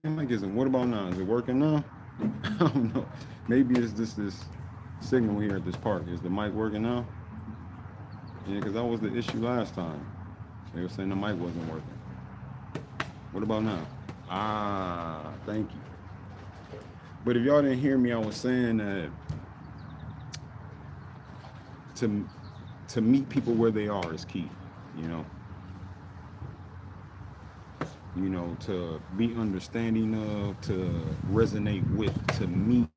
mic isn't. What about now? Is it working now? I don't know. Maybe it's just this signal here at this park. Is the mic working now? Yeah, because that was the issue last time. They were saying the mic wasn't working. What about now? Ah, thank you. But if y'all didn't hear me, I was saying that to to meet people where they are is key. You know, to be understanding of, to resonate with, to meet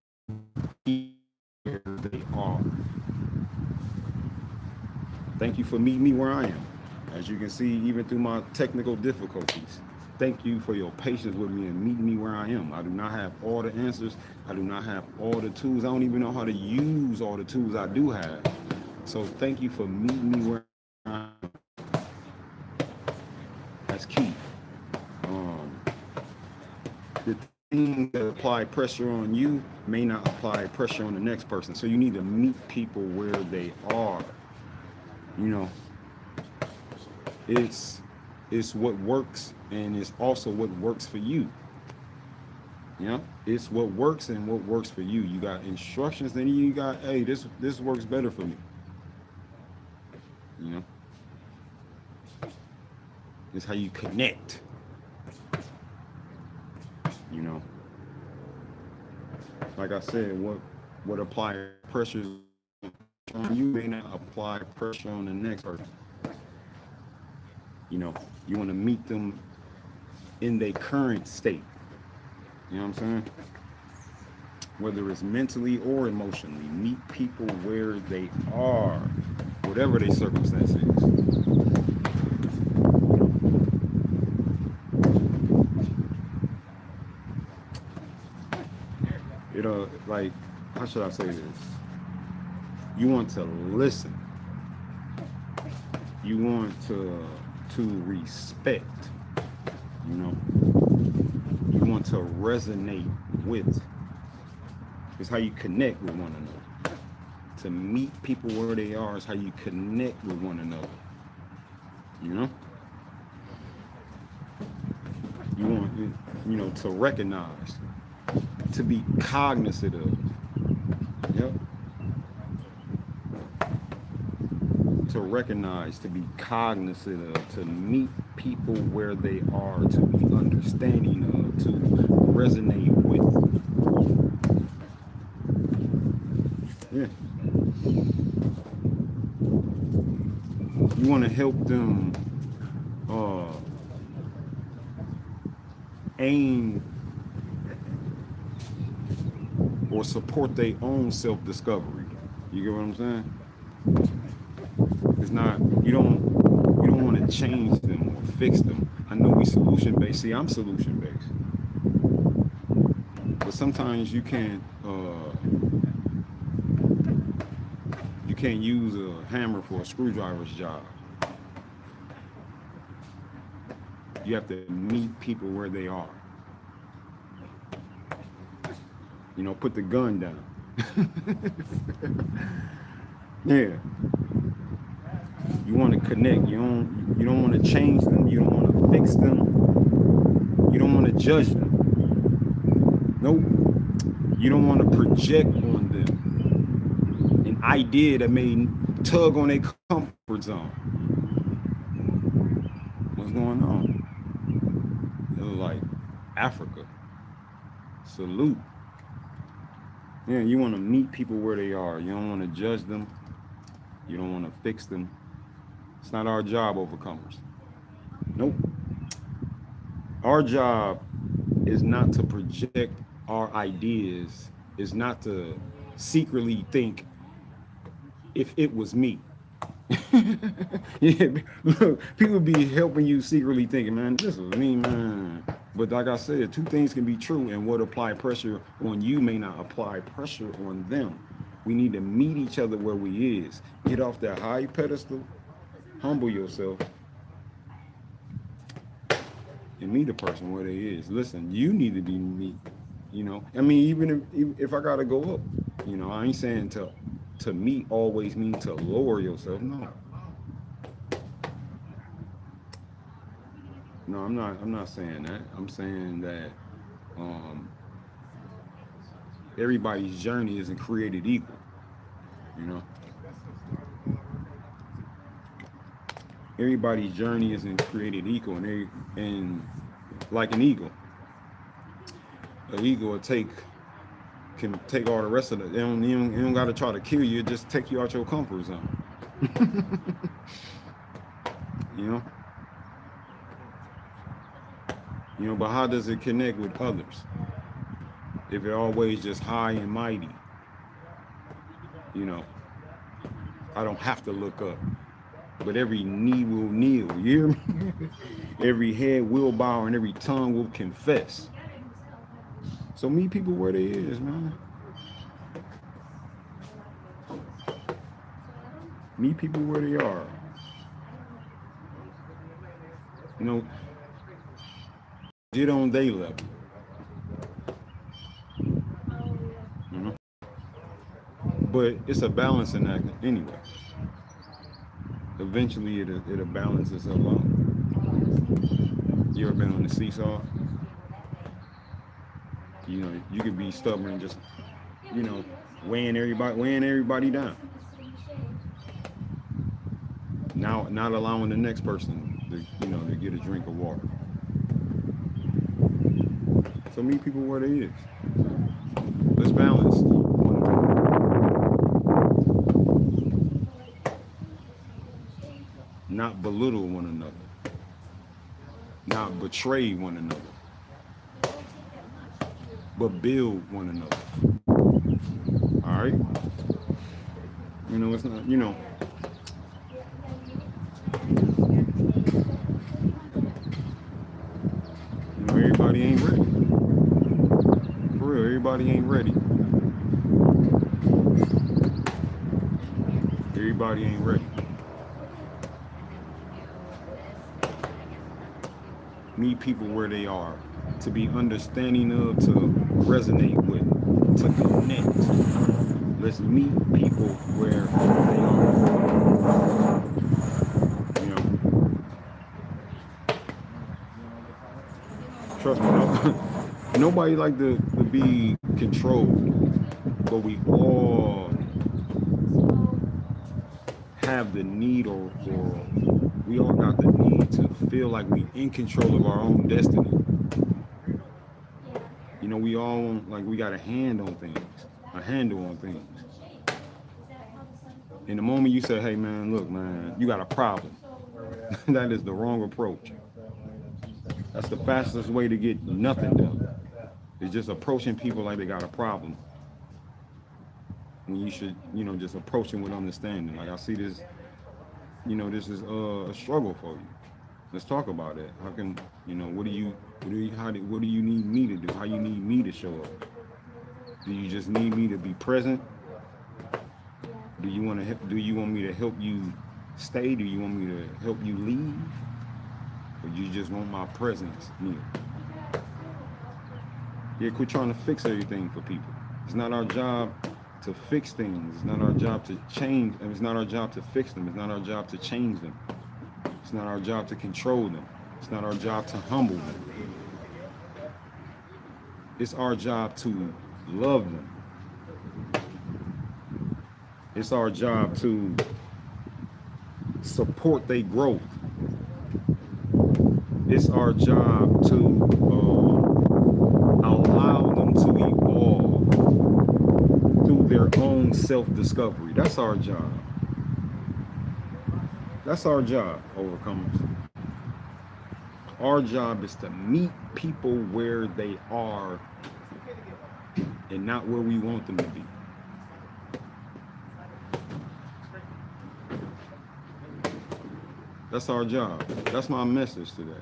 where they are. Thank you for meeting me where I am. As you can see, even through my technical difficulties, thank you for your patience with me and meeting me where I am. I do not have all the answers. I do not have all the tools. I don't even know how to use all the tools I do have. So thank you for meeting me where I am. That's key. Um, the things that apply pressure on you may not apply pressure on the next person. So you need to meet people where they are. You know, it's it's what works and it's also what works for you. It's what works and what works for you. You got instructions, then you got, hey, this works better for me. You know, it's how you connect. You know, like I said, what apply pressure on you may not apply pressure on the next person. You know, you want to meet them in their current state. You know what I'm saying? Whether it's mentally or emotionally, meet people where they are, whatever their circumstance is. Like, how should I say this? You want to listen. You want to respect. You know, you want to resonate with. It's how you connect with one another. To meet people where they are is how you connect with one another. You know, you want to recognize, to be cognizant of. Yep. To recognize, to be cognizant of, to meet people where they are, to be understanding of, to resonate with. Yeah. You want to help them uh, aim or support their own self-discovery. You get what I'm saying? It's not, you don't want to change them or fix them. I know we solution based. See, I'm solution based, but sometimes you can't use a hammer for a screwdriver's job. You have to meet people where they are. Put the gun down. Yeah. You want to connect. You don't want to change them. You don't want to fix them. You don't want to judge them. Nope. You don't want to project on them an idea that may tug on their comfort zone. What's going on? It was like Africa. Salute. Yeah, you want to meet people where they are. You don't want to judge them. You don't want to fix them. It's not our job, overcomers. Nope. Our job is not to project our ideas, is not to secretly think, if it was me. Yeah, look, people be helping you secretly thinking, man, this was me, man. But like I said, two things can be true, and what apply pressure on you may not apply pressure on them. We need to meet each other where we is. Get off that high pedestal, humble yourself, and meet a person where they is. Listen, you need to be me. I mean, even if I gotta go up, I ain't saying to meet always mean to lower yourself. No, no, I'm not saying that. I'm saying that um, everybody's journey isn't created equal. You know, everybody's journey isn't created equal, and like an eagle will can take all the rest of it. They don't got to try to kill you. It just take you out your comfort zone. You know, But how does it connect with others? If it always just high and mighty, you know, I don't have to look up, but every knee will kneel. You hear me? Every head will bow and every tongue will confess. So meet people where they is, man. Meet people where they are. Get on their level. But it's a balancing act anyway. Eventually, it'll balance itself out. You ever been on the seesaw? You could be stubborn and just, weighing everybody down. Now, not allowing the next person to get a drink of water. So meet people where they is. Let's balance. Not belittle one another. Not betray one another. But build one another. All right? It's not, everybody ain't ready. For real, everybody ain't ready. Everybody ain't ready. Meet people where they are, to be understanding of, to resonate with, to connect. Let's meet people where they are. Trust me, nobody like to be controlled, but we all have the need or we all got the need to feel like we in control of our own destiny. We all like we got a handle on things. In the moment you say, hey man, look man, you got a problem. That is the wrong approach. That's the fastest way to get nothing done. It's just approaching people like they got a problem. When you should, just approach them with understanding. Like I see this, this is a struggle for you. Let's talk about it. How can, what do you need me to do? How you need me to show up? Do you just need me to be present? Do you want me to help you stay? Do you want me to help you leave? Or you just want my presence near? Yeah, quit trying to fix everything for people. It's not our job to fix things. It's not our job to change. It's not our job to fix them. It's not our job to change them. It's not our job to control them. It's not our job to humble them. It's our job to love them. It's our job to support their growth. It's our job to allow them to evolve through their own self-discovery. That's our job. That's our job, overcomers. Our job is to meet people where they are and not where we want them to be. That's our job. That's my message today.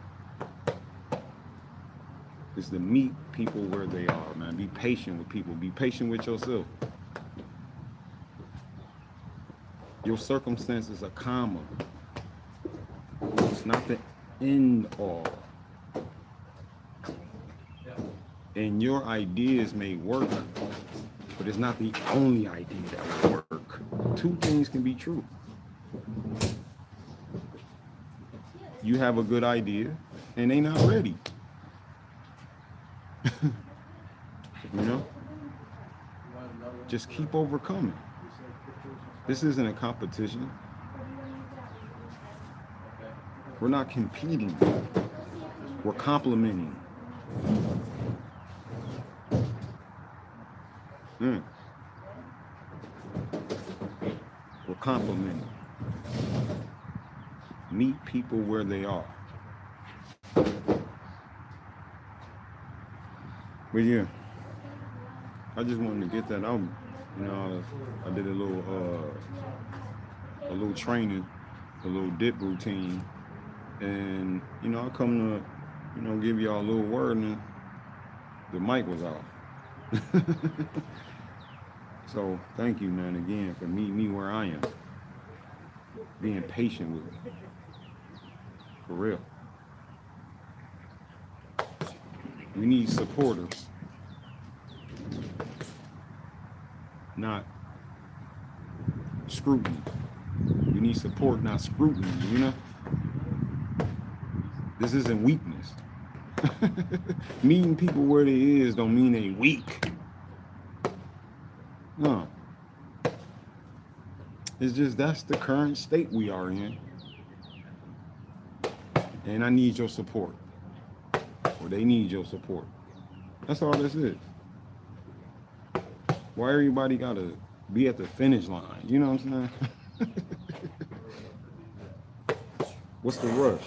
Is to meet people where they are, man. Be patient with people. Be patient with yourself. Your circumstances are common. It's not the end all. And your ideas may work, but it's not the only idea that will work. Two things can be true. You have a good idea, and they not ready. You know, just keep overcoming. This isn't a competition. We're not competing. We're complimenting. We're complimenting. Meet people where they are. But yeah, I just wanted to get that out. You know, I did a little training, a little dip routine, and you know, I come to, you know, give y'all a little word, and the mic was off. So thank you, man, again for meeting me where I am, being patient with me, for real. We need supporters, not scrutiny. We need support, not scrutiny, you know? This isn't weakness. Meeting people where they is don't mean they weak. No. It's just that's the current state we are in. And I need your support. Or they need your support. That's all this is. Why everybody gotta be at the finish line? You know what I'm saying? What's the rush?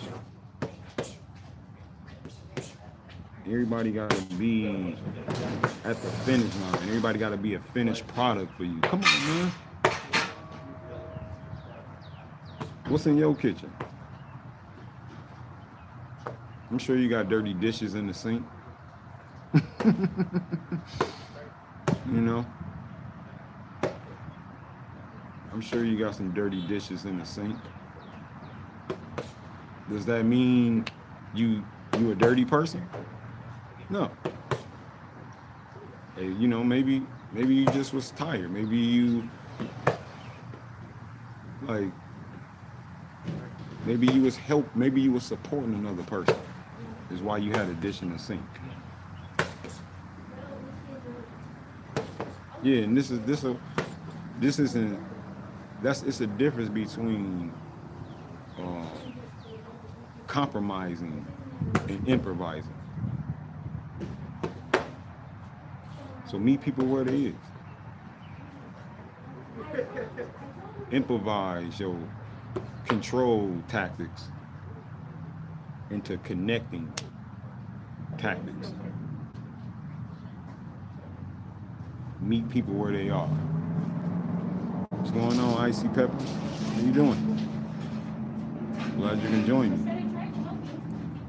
Everybody gotta be at the finish line. Everybody gotta be a finished product for you. Come on, man. What's in your kitchen? I'm sure you got dirty dishes in the sink. You know? I'm sure you got some dirty dishes in the sink. Does that mean you a dirty person? No. Hey, you know, maybe you just was tired. Maybe you maybe you was supporting another person. Is why you had a dish in the sink. Yeah, and it's a difference between compromising and improvising. So meet people where they is. Improvise your control tactics into connecting tactics. Meet people where they are. What's going on, Icy Peppers? How you doing? Glad you can join me.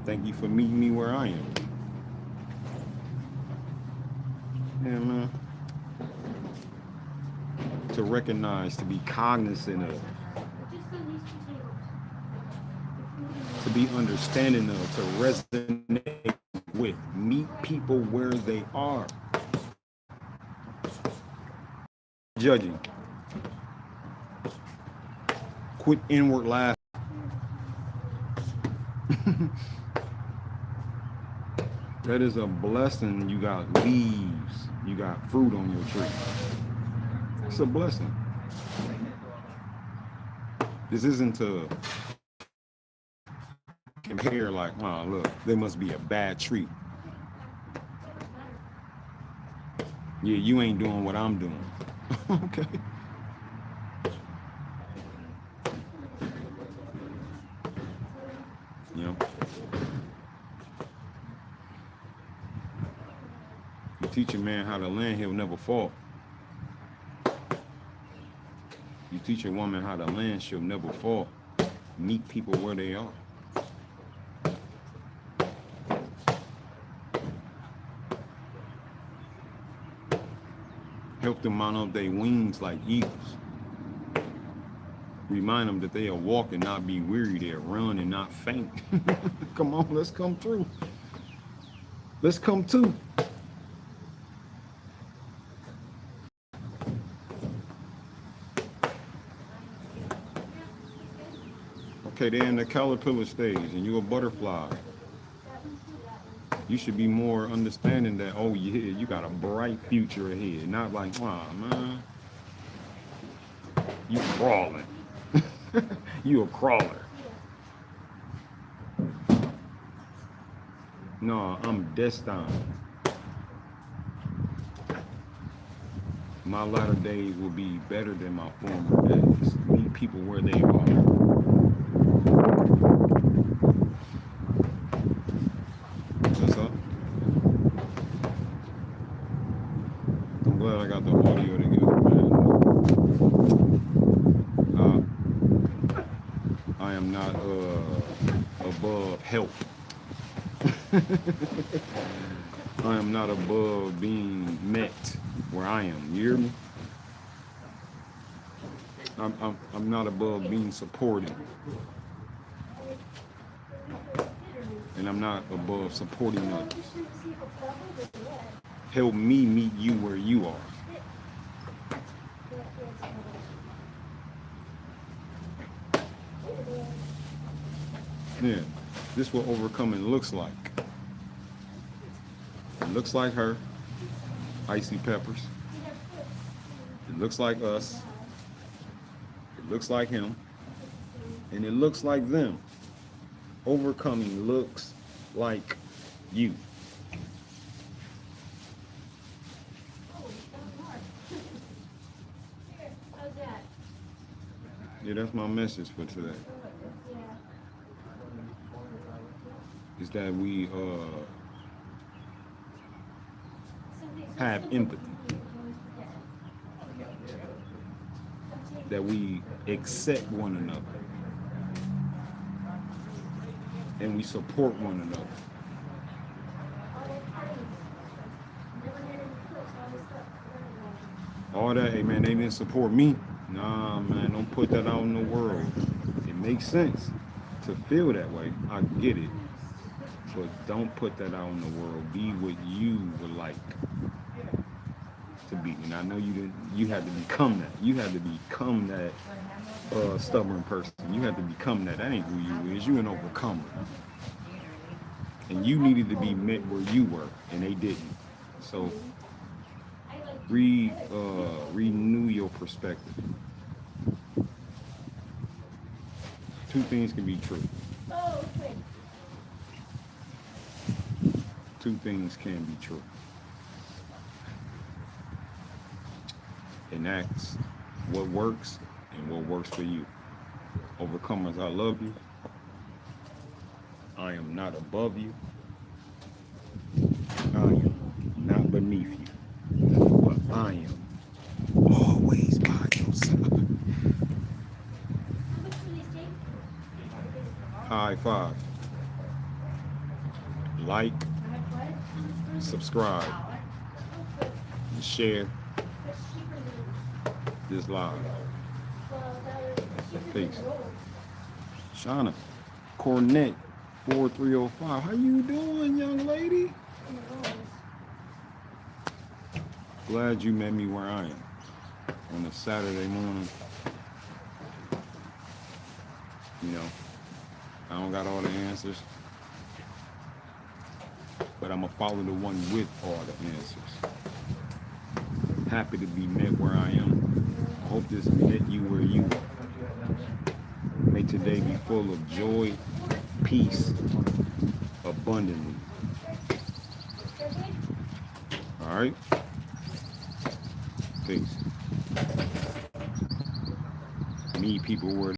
Thank you for meeting me where I am. Yeah, man. To recognize, to be cognizant of, to be understanding of, to resonate with. Meet people where they are. Judging. Quit inward laughing. That is a blessing. You got leaves. You got fruit on your tree. It's a blessing. This isn't to compare like, oh, look, they must be a bad tree. Yeah, you ain't doing what I'm doing. Okay. You know, you teach a man how to land, he'll never fall. You teach a woman how to land, she'll never fall. Meet people where they are. Help them mount up their wings like eagles. Remind them that they'll walk and not be weary. They'll run and not faint. Come on, let's come through. Let's come to. Okay, they're in the caterpillar stage and you're a butterfly. You should be more understanding that, oh yeah, you got a bright future ahead. Not like, wow, man, you crawling. You a crawler. No, I'm destined. My latter days will be better than my former days. Meet people where they are. What's up? I'm glad I got the audio together, man. I am not above help. I am not above being met where I am. You hear me? I'm not above being supported. And I'm not above supporting others. Help me meet you where you are. Yeah, this is what overcoming looks like. It looks like her, Icy Peppers. It looks like us. It looks like him. And it looks like them. Overcoming looks like you. Yeah, that's my message for today. Is that we have empathy. That we accept one another. And we support one another. All that, hey man, they didn't support me. Nah, man, don't put that out in the world. It makes sense to feel that way. I get it. But don't put that out in the world. Be what you would like to be. And I know you didn't. You had to become that. You had to become that stubborn person. You had to become that. That ain't who you is. You an overcomer. And you needed to be met where you were, and they didn't. So renew your perspective. Two things can be true. Two things can be true. And that's what works and what works for you. Overcomers, I love you. I am not above you. I am not beneath you. But I am always by your side. High five. Like, subscribe, and share this live. Peace. Shauna Cornett 4305. How you doing, young lady? Glad you met me where I am on a Saturday morning. You know, I don't got all the answers, but I'm gonna follow the one with all the answers. Happy to be met where I am. I hope this met you where you are. May today be full of joy, peace, abundantly. All right? Peace. Meet people where